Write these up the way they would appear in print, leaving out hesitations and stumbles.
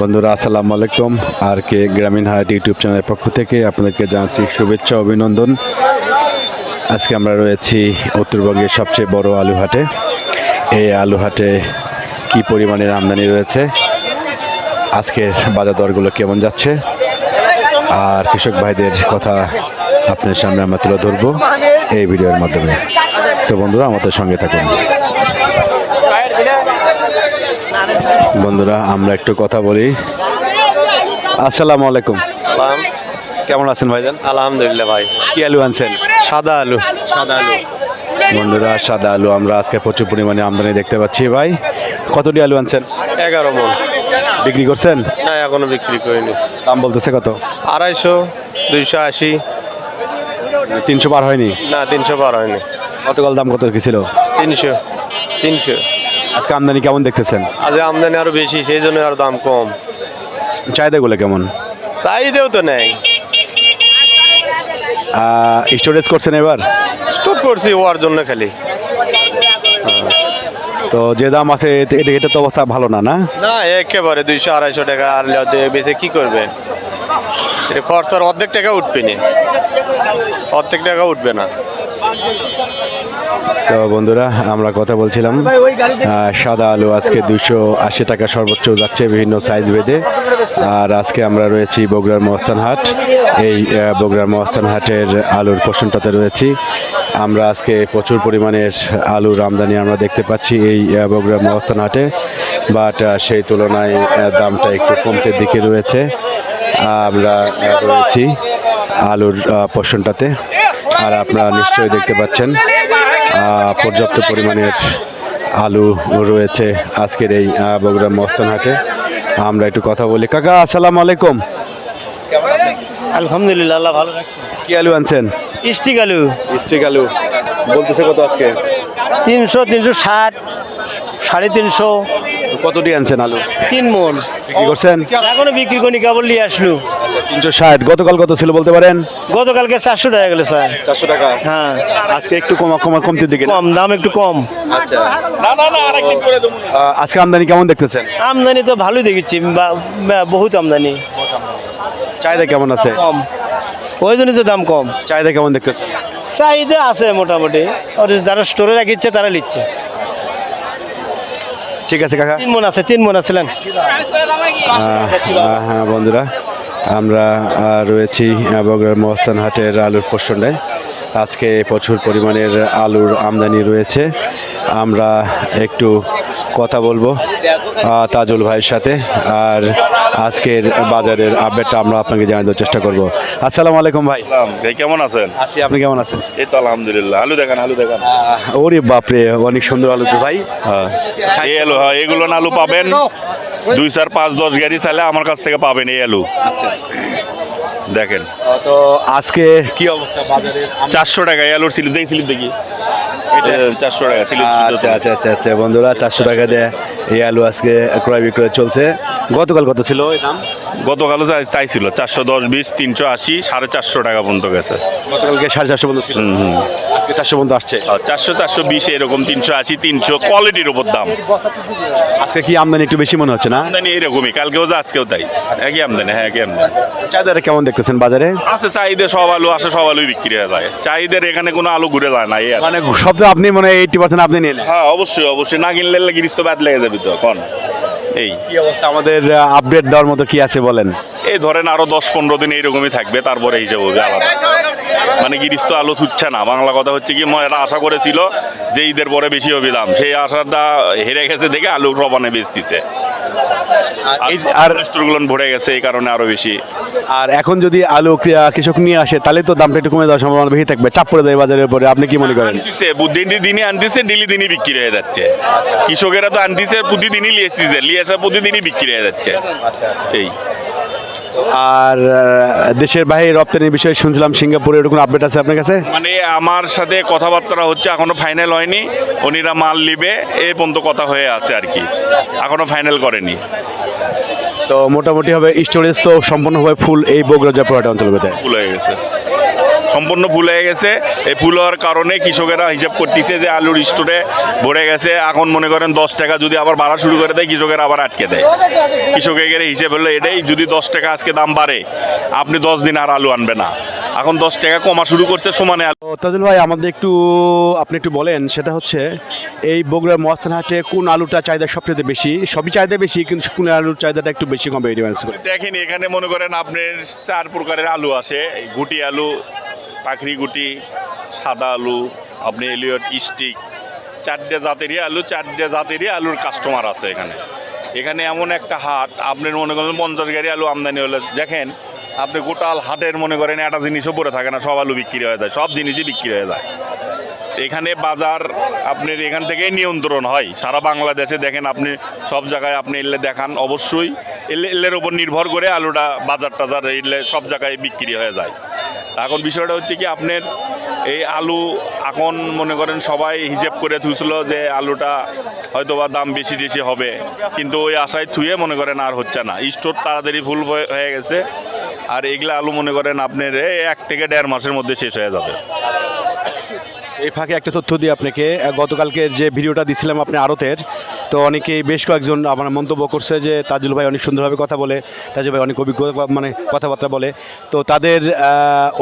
বন্ধুরা আসসালামু আলাইকুম। আর কে গ্রামীণ হাট ইউটিউব চ্যানেলের পক্ষ থেকে আপনাদেরকে জানাচ্ছি শুভেচ্ছা অভিনন্দন। আজকে আমরা রয়েছি উত্তরবঙ্গের সবচেয়ে বড় আলু হাটে। এই আলু হাটে কী পরিমাণের আমদানি রয়েছে, আজকের বাজার দরগুলো কেমন যাচ্ছে, আর কৃষক ভাইদের কথা আপনার সামনে আমরা তুলে ধরবো এই ভিডিওর মাধ্যমে। তো বন্ধুরা আমাদের সঙ্গে থাকুন। বন্ধুরা আমরা একটু কথা বলি। আসসালামু আলাইকুম। কেমন আছেন ভাইজান? আলহামদুলিল্লাহ ভাই। কি আলু আনছেন? সাদা আলু। সাদা আলু বন্ধুরা সাদা আলু আমরা আজকে প্রচুর পরিমাণে আমদানি দেখতে পাচ্ছি। ভাই কতটি আলু আনছেন? 11 মন। বিক্রি করছেন? না এখনো বিক্রি করিনি। দাম বলতেছে কত? 250, 280। 300 পার হয়নি? না 300 পার হয়নি। গতকাল দাম কত কি ছিল? 300। আজকে আমদানি কেমন দেখতেছেন? আজ আমদানি আরো বেশি, সেই জন্য আর দাম কম। চাহিদাগুলো কেমন? চাহিদাও তো নেই। স্টোরেজ করছেন এবার? স্টক করছি ওর জন্য খালি। তো যে দাম আছে এটা তো অবস্থা ভালো না, না? না একেবারে 200-250 টাকা আর বেশি কি করবে? এটা খরচার অর্ধেক টাকা উঠবে না, অর্ধেক টাকা উঠবে না। তো বন্ধুরা আমরা কথা বলছিলাম সাদা আলু আজকে 280 টাকা সর্বোচ্চ যাচ্ছে বিভিন্ন সাইজ ভেদে। আর আজকে আমরা রয়েছি বগুড়ার মহস্থান হাট। এই বগুড়ার মহস্থান হাটের আলুর পোষণটাতে রয়েছি আমরা। আজকে প্রচুর পরিমাণের আলুর আমদানি আমরা দেখতে পাচ্ছি এই বগুড়ার মহস্থান হাটে, বাট সেই তুলনায় দামটা একটু কমতের দিকে রয়েছে। আমরা রয়েছি আলুর পোষণটাতে, আর আপনারা নিশ্চয়ই দেখতে পাচ্ছেন পর্যাপ্ত পরিমাণের আলু রয়েছে আজকের এই বগুড়া মহস্থান হাটে। আমরা একটু কথা বলি। কাকা আসসালামু আলাইকুম। কেমন আছেন? আলহামদুলিল্লাহ, আল্লাহ ভালো রাখছে। কি আলু আনছেন? স্টিক আলু। স্টিক আলু বলতেছে কত আজকে? 300, 360, 350। কতটি আনছেন আলু? 3 মন। বিক্রি করছেন? এখনো বিক্রি করিনি, কেবল নিয়ে আসলো। 360। গতকাল কত ছিল বলতে পারেন? গতকালকে 400 টাকা গেল স্যার। 400 টাকা? হ্যাঁ। আজকে একটু কমতির দিকে? কম দাম, একটু কম। আচ্ছা। আজকে আমদানি কেমন দেখতেছেন? আমদানি তো ভালোই দেখেছি, বহুত আমদানি। চাহিদা কেমন আছে? কম, ওই জন্য তো দাম কম। চাহিদা কেমন দেখতেছেন? চাহিদা আছে মোটামুটি, আর যারা স্টোরে রাখিচ্ছে তারা নিচ্ছে। ঠিক আছে কাকা। 3 মন আছে, 3 মন আছিলেন। হ্যাঁ বন্ধুরা আমরা রয়েছি বগুড়ার মহস্থান হাটের আলুর পোষণে। আজকে প্রচুর পরিমাণের আলুর আমদানি রয়েছে। আমরা একটু কথা বলবো তাজুল ভাইয়ের সাথে, আর আজকের বাজারের আপডেটটা আমরা আপনাকে জানানোর দেওয়ার চেষ্টা করব। আসসালামু আলাইকুম ভাই। ভাই কেমন আছেন? আছি, আপনি কেমন আছেন? এই তো আলহামদুলিল্লাহ। আলু দেখান, আলু দেখান। ওরে বাপরে, অনেক সুন্দর আলু তো ভাই। এই আলু, হ্যাঁ এগুলো আলু পাবেন 2, 4, 5, 10 গাড়ি চাইলে আমার কাছ থেকে পাবেন এই আলু। দেখেন তো আজকে কি অবস্থা বাজারের? 400 টাকা এই আলুর স্লিপ দেখি। এটা 400 টাকা স্লিপ। আচ্ছা আচ্ছা আচ্ছা আচ্ছা বন্ধুরা 400 টাকা দিয়ে এই আলু আজকে ক্রয় বিক্রয় চলছে। গতকাল কত ছিল এই দাম? গতকালও তাই ছিল, 410, 20, 380, 450 টাকা পর্যন্ত গেছে। গতকালকে 450 পর্যন্ত ছিল, আজকে 400 পর্যন্ত আসছে। 400, 420 এরকম, 380, 300 কোয়ালিটির উপর দাম। আজকে কি আমদানি একটু বেশি মনে হচ্ছে না? আমদানি এরকমই, কালকেও যা আজকেও তাই, একই আমদানি। হ্যাঁ একই আমদানি। চাহিদাটা কেমন দেখতেছেন বাজারে? আছে চাহিদা, সব আলু আসে, সব আলুই বিক্রি হয়ে যায়। চাহিদার এখানে কোনো আলু ঘুরে যায় না। মানে সব তো আপনি মনে হয় 80% আপনি নিলেন? হ্যাঁ অবশ্যই অবশ্যই, না কিনলে গিরিস্ত বাদ লেগে যাবে তো এখন। এই কি অবস্থা আমাদের আপডেট দেওয়ার মতো কি আছে বলেন? এই ধরেন আরো 10-15 দিন এইরকমই থাকবে, তারপরে হিসাব হবে আলাদা। মানে গিরিস্ত আলু ছুটছে না। বাংলা কথা হচ্ছে কি, এটা আশা করেছিল যে ঈদের পরে বেশি হবে দাম, সেই আশাটা হেরে গেছে দেখে আলু সবানে বেচতিছে। আর স্টোরগুলো ভরে গেছে এই কারণে আরো বেশি। আর এখন যদি আলু কৃষক নিয়ে আসে তাহলে তো দামটা একটু কমে যাওয়ার সম্ভাবনা বেশি থাকবে, চাপ পড়ে দেয় বাজারের উপরে। আপনি কি মনে করেন? দিনই আনতেছে, দিনই বিক্রি হয়ে যাচ্ছে। কৃষকেরা তো আনতেছে, প্রতিদিনই লিয়ে আসে, প্রতিদিনই বিক্রি হয়ে যাচ্ছে। এই আর দেশের বাইরে রপ্তানির বিষয়ে শুনছিলাম সিঙ্গাপুরে, এরকম আপডেট আছে আপনার কাছে? মানে আমার সাথে কথাবার্তা হচ্ছে, এখনো ফাইনাল হয়নি। উনিরা মাল নিবে এই পর্যন্ত কথা হয়ে আছে আর কি, এখনো ফাইনাল করেনি। তো মোটামুটি হবে স্টোরেজ তো সম্পূর্ণভাবে ফুল এই বগুড়া জয়পুরহাট অঞ্চলটাতে? ফুল হয়ে গেছে। সম্পূর্ণ ফুল হয়ে গেছে। এই ফুল হওয়ার কারণে কৃষকেরা হিসাব করতেছে যে আলুর স্টোরে ভরে গেছে, এখন মনে করেন 10 টাকা যদি আবার বাড়া শুরু করে দেয় কৃষকেরা আবার আটকে দেয়। কৃষকের হিসেব হলো এটাই, যদি 10 টাকা আজকে দাম বাড়ে আপনি 10 দিন আর আলু আনবে না, এখন 10 টাকা কমা শুরু করছে সমানে। তো তাজুল ভাই আমাদের আপনি একটু বলেন, সেটা হচ্ছে এই বগুড়ার মহাস্থান হাটে কোন আলুটা চাহিদা সবচেয়ে বেশি? সবই চাহিদা বেশি, কিন্তু কোন আলুর চাহিদাটা একটু বেশি কম ডিফারেন্স করে? দেখেন এখানে মনে করেন আপনার 4 প্রকারের আলু আছে, গুটি আলু, পাখরি গুটি, সাদা আলু, আপনি এলিয়ট স্টিক, 4টে জাতেরই আলু, 4টে জাতেরই আলুর কাস্টমার আছে এখানে। এখানে এমন একটা হাট, আপনার মনে করেন 50 গাড়ি আলু আমদানি হলে দেখেন আপনি গোটাল হাটের মনে করেন একটা জিনিসও পড়ে থাকে না, সব আলু বিক্রি হয়ে যায়, সব জিনিসই বিক্রি হয়ে যায়। এখানে বাজার আপনার এখান থেকেই নিয়ন্ত্রণ হয় সারা বাংলাদেশে। দেখেন আপনি সব জায়গায় আপনি এলে দেখান, অবশ্যই এলের ওপর নির্ভর করে আলুটা বাজার টাজার এলে সব জায়গায় বিক্রি হয়ে যায়। এখন বিষয়টা হচ্ছে কি, আপনার এই আলু এখন মনে করেন সবাই হিসেব করে থুছিল যে আলুটা হয়তো বা দাম বেশি বেশি হবে, কিন্তু ওই আশায় থুয়ে মনে করেন আর হচ্ছে না, স্টোর তাড়াতাড়ি ফুল হয়ে গেছে। আর এগুলা আলু মনে করেন আপনার 1 থেকে 1.5 মাসের মধ্যে শেষ হয়ে যাবে। এই ফাঁকে একটা তথ্য দিই আপনাকে, গতকালকে যে ভিডিওটা দিছিলাম আপনি আড়তের, তো অনেকেই বেশ কয়েকজন আমার মন্তব্য করছে যে তাজুল ভাই অনেক সুন্দরভাবে কথা বলে, তাজুল ভাই অনেক অভিজ্ঞতা মানে কথাবার্তা বলে, তো তাদের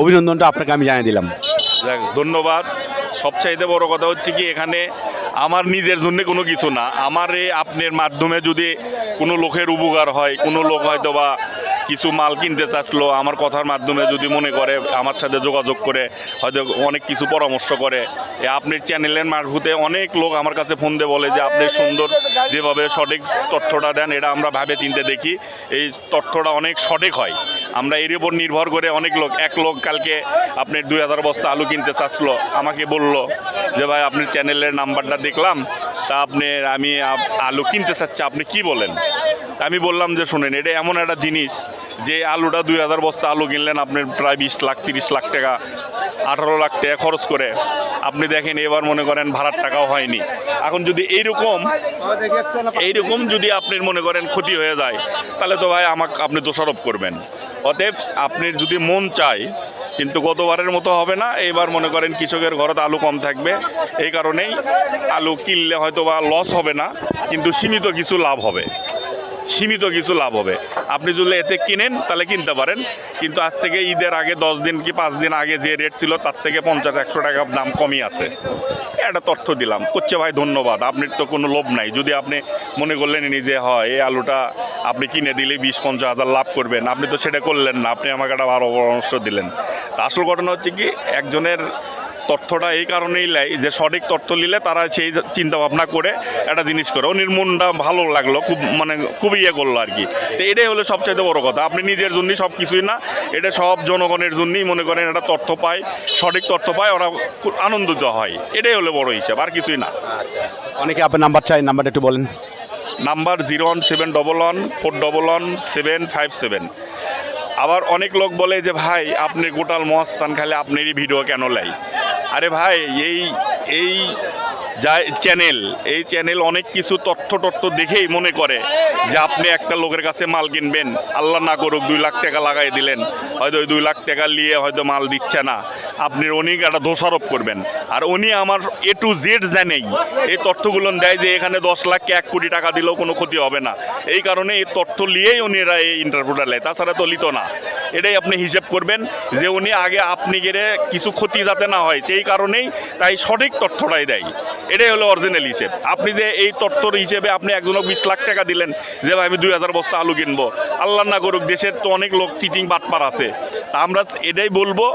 অভিনন্দনটা আপনাকে আমি জানিয়ে দিলাম। যাক, ধন্যবাদ। সবচাইতে বড় কথা হচ্ছে কি, এখানে আমার নিজের জন্য কোনো কিছু না, আমার এই আপনার মাধ্যমে যদি কোনো লোকের উপকার হয়, কোনো লোক হয়তো বা কিছু মাল কিনতে চাচ্লো, আমার কথার মাধ্যমে যদি মনে করে আমার সাথে যোগাযোগ করে হয়তো অনেক কিছু পরামর্শ করে, আপনার চ্যানেলের মারফতে অনেক লোক আমার কাছে ফোন দিয়ে বলে যে আপনি সুন্দর যেভাবে সঠিক তথ্যটা দেন, এটা আমরা ভাবে চিন্তে দেখি, এই তথ্যটা অনেক সঠিক হয়। আমরা এর উপর নির্ভর করে অনেক লোক, এক লোক কালকে আপনার 2000 বস্তা আলু কিনতে চাচ্ছিলো, আমাকে বলল যে ভাই আপনার চ্যানেলের নাম্বারটা দেখলাম, তা আমি আলু কিনতে চাচ্ছি, আপনি কি বলেন? আমি বললাম যে শোনেন, এটা এমন একটা জিনিস যে আলুটা 2000 বস্তা আলু কিনলেন আপনার প্রায় 20 লাখ 30 লাখ টাকা, 18 লাখ টাকা খরচ করে, আপনি দেখেন এবার মনে করেন ভাড়ার টাকাও হয়নি। এখন যদি এইরকম যদি আপনার মনে করেন ক্ষতি হয়ে যায়, তাহলে তো ভাই আমাকে আপনি দোষারোপ করবেন। অতএব আপনার যদি মন চায়, কিন্তু গতবারের মতো হবে না, এবার মনে করেন কৃষকের ঘরে আলু কম থাকবে, এই কারণেই আলু কিনলে হয়তো বা লস হবে না, কিন্তু সীমিত কিছু লাভ হবে। আপনি যদি এতে কিনেন তাহলে কিনতে পারেন, কিন্তু আজ থেকে ঈদের আগে 10 দিন কি 5 দিন আগে যে রেট ছিল তার থেকে 50-100 টাকা দাম কমই আছে। একটা তথ্য দিলাম, করছে ভাই ধন্যবাদ, আপনার তো কোনো লোভ নাই। যদি আপনি মনে করলেন নিজে হয় এই আলুটা আপনি কিনে দিলে 20-50 হাজার লাভ করবেন, আপনি তো সেটা করলেন না, আপনি আমাকে একটা ভালো পরামর্শ দিলেন। তা আসল ঘটনা হচ্ছে কি, একজনের তথ্যটা এই কারণেই লাই যে সঠিক তথ্য নিলে তারা সেই চিন্তা ভাবনা করে একটা জিনিস করে, ওর মনটা ভালো লাগলো, খুব ইয়ে করলো আর কি। তো এটাই হলো সবচাইতে বড় কথা, আপনি নিজের জন্যই সব কিছুই না, এটা সব জনগণের জন্যই মনে করেন একটা তথ্য পায়, সঠিক তথ্য পায়, ওরা খুব আনন্দিত হয়, এটাই হলো বড় হিসাব, আর কিছুই না। অনেকে আপনার নাম্বার চাই, নাম্বারটা একটু বলেন। নাম্বার 01711414757। আবার অনেক লোক বলে যে ভাই আপনি গোটাল মহাস্থান খালি আপনারই ভিডিও কেন লাই? আরে ভাই, এই চ্যানেল অনেক কিছু তথ্য দেখেই মনে করে যে আপনি একটা লোকের কাছে মাল কিনবেন, আল্লাহ না করুক 2 লাখ টাকা লাগাই দিলেন, হয়তো ওই 2 লাখ টাকা নিয়ে হয়তো মাল দিচ্ছে না, আপনি উনি একটা দোষারোপ করবেন। আর উনি আমার A to Z জানেই, এই তথ্যগুলো দেয় যে এখানে 10 লাখকে 1 কোটি টাকা দিলেও কোনো ক্ষতি হবে না, এই কারণে এই তথ্য নিয়েই উনিরা এই ইন্টারভিউটা নেয়, তাছাড়া তো লিত না। এটাই আপনি হিসেব করবেন যে উনি আগে আপনি গেলে কিছু ক্ষতি যাতে না হয়, সেই কারণেই তাই সঠিক তথ্যটাই দেয়। এটাই হলো অরিজিনাল হিসেব। আপনি যে এই তথ্যর হিসেবে আপনি একজনকে 20 লাখ টাকা দিলেন যে ভাই আমি 2000 বস্তা আলু কিনবো, আল্লাহ না করুক দেশের তো অনেক লোক চিটিং বাটপার আছে, আমরা এটাই বলবো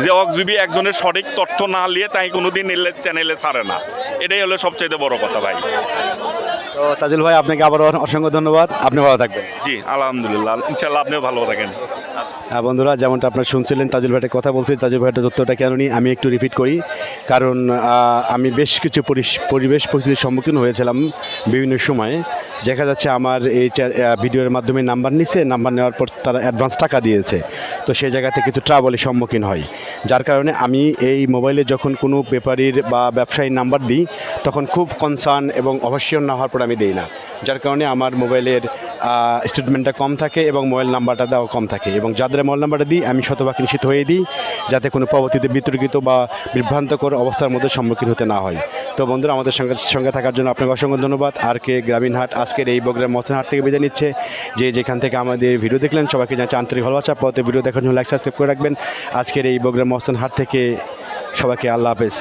যে যদি একজনের সঠিক তথ্য না নিয়ে তাই কোনোদিন এলে চ্যানেলে ছাড়ে না, এটাই হলো সবচেয়ে বড় কথা ভাই। তো তাজুল ভাই আপনাকে আবার অসংখ্য ধন্যবাদ, আপনি ভালো থাকবেন। জি আলহামদুলিল্লাহ, ইনশাল্লাহ আপনিও ভালো থাকেন। হ্যাঁ বন্ধুরা, যেমনটা আপনারা শুনছিলেন তাজুল ভাইয়ের কথা বলছি, তাজুল ভাইয়ের তথ্যটা কেন নিই আমি একটু রিপিট করি, কারণ আমি বেশ কিছু পরিবেশ পরিস্থিতির সম্মুখীন হয়েছিলাম বিভিন্ন সময়ে। দেখা যাচ্ছে আমার এই ভিডিওর মাধ্যমে নাম্বার নিছে, নাম্বার নেওয়ার পর তারা অ্যাডভান্স টাকা দিয়েছে, তো সেই জায়গাতে কিছু ট্রাবলের সম্মুখীন হয়। যার কারণে আমি এই মোবাইলে যখন কোনো ব্যাপারীর বা ব্যবসায়ীর নাম্বার দিই তখন খুব কনসার্ন এবং অবশ্যই না হওয়ার পর আমি দিই না। যার কারণে আমার মোবাইলের স্টেটমেন্টটা কম থাকে এবং মোবাইল নাম্বারটা দেওয়া কম থাকে, এবং যাদের মোবাইল নাম্বারটা দিই আমি শতভাগ নিশ্চিত হয়ে দিই যাতে কোনো পরবর্তীতে বিতর্কিত বা বিভ্রান্তকর অবস্থার মধ্যে সম্মুখীন হতে না হয়। তো বন্ধুরা, আমাদের সঙ্গে থাকার জন্য আপনাকে অসংখ্য ধন্যবাদ। আর কে গ্রামীণ হাট আজকের এই বগুড়ার মহস্থান হাট থেকে বিদায় নিচ্ছে। যে যেখান থেকে আমাদের ভিডিও দেখলেন সবাইকে জানাচ্ছি আন্তরিক ভালোবাসা। পরবর্তী ভিডিও দেখার জন্য লাইক সাবস্ক্রাইব করে রাখবেন। আজকের এই বগুড়ার মহস্থান হাট থেকে সবাইকে আল্লাহ হাফেজ।